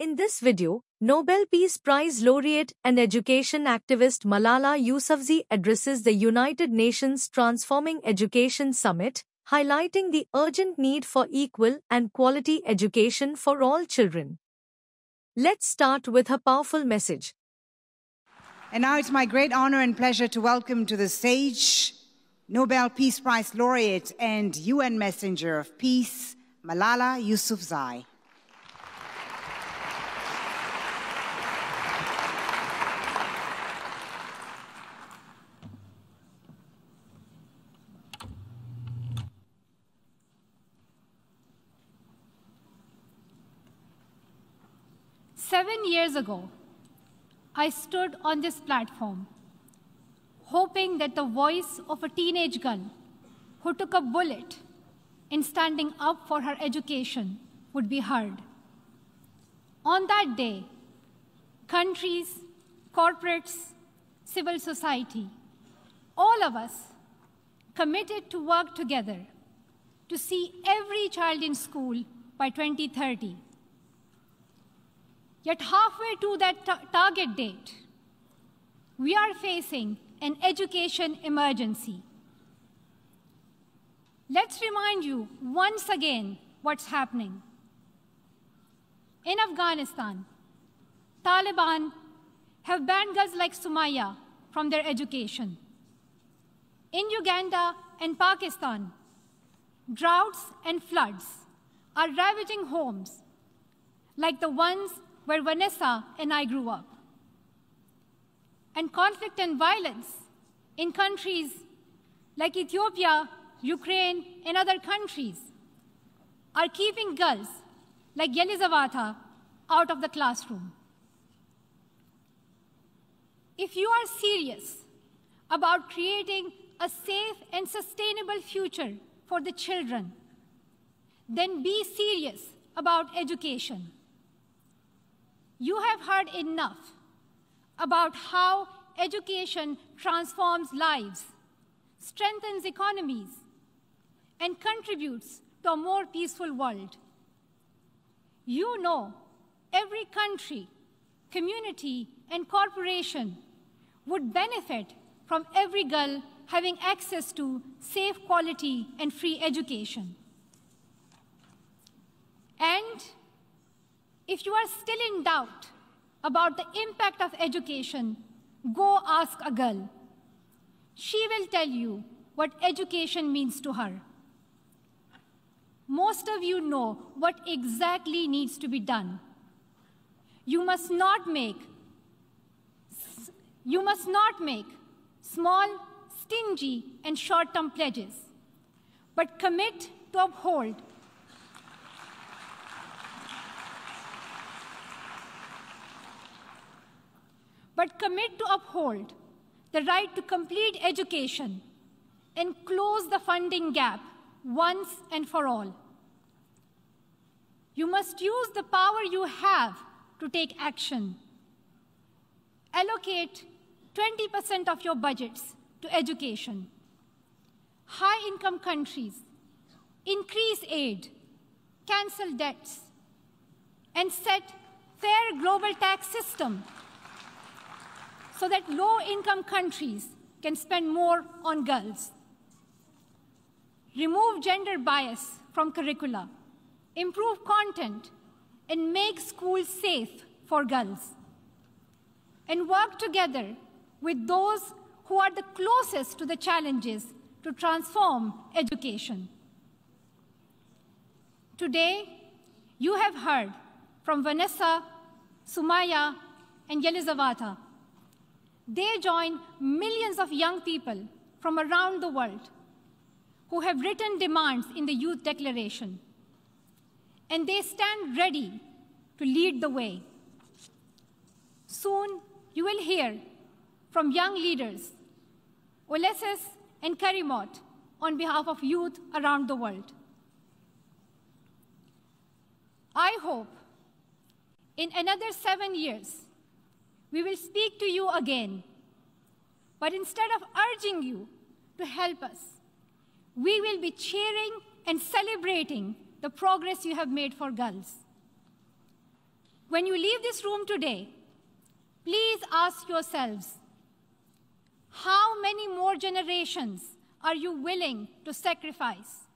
In this video, Nobel Peace Prize laureate and education activist Malala Yousafzai addresses the United Nations Transforming Education Summit, highlighting the urgent need for equal and quality education for all children. Let's start with her powerful message. And now it's my great honor and pleasure to welcome to the stage Nobel Peace Prize laureate and UN Messenger of Peace, Malala Yousafzai. Seven years ago, I stood on this platform, hoping that the voice of a teenage girl who took a bullet in standing up for her education would be heard. On that day, countries, corporates, civil society, all of us committed to work together to see every child in school by 2030. Yet halfway to that target date, we are facing an education emergency. Let's remind you once again what's happening. In Afghanistan, Taliban have banned girls like Sumaya from their education. In Uganda and Pakistan, droughts and floods are ravaging homes like the ones where Vanessa and I grew up. And conflict and violence in countries like Ethiopia, Ukraine, and other countries are keeping girls like Yelizaveta out of the classroom. If you are serious about creating a safe and sustainable future for the children, then be serious about education. You have heard enough about how education transforms lives, strengthens economies, and contributes to a more peaceful world. You know every country, community, and corporation would benefit from every girl having access to safe, quality, and free education. And if you are still in doubt about the impact of education, go ask a girl. She will tell you what education means to her. Most of you know what exactly needs to be done. You must not make small, stingy, and short-term pledges, but commit to uphold the right to complete education and close the funding gap once and for all. You must use the power you have to take action. Allocate 20% of your budgets to education. High-income countries increase aid, cancel debts, and set fair global tax system so that low-income countries can spend more on girls. Remove gender bias from curricula, improve content, and make schools safe for girls. And work together with those who are the closest to the challenges to transform education. Today, you have heard from Vanessa, Sumaya, and Yelizaveta. They join millions of young people from around the world who have written demands in the Youth Declaration, and they stand ready to lead the way. Soon, you will hear from young leaders, Ulysses and Karimot, on behalf of youth around the world. I hope in another 7 years, we will speak to you again, but instead of urging you to help us, we will be cheering and celebrating the progress you have made for girls. When you leave this room today, please ask yourselves, how many more generations are you willing to sacrifice?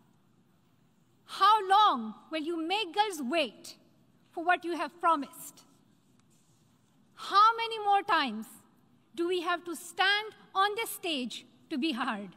How long will you make girls wait for what you have promised? How many more times do we have to stand on this stage to be heard?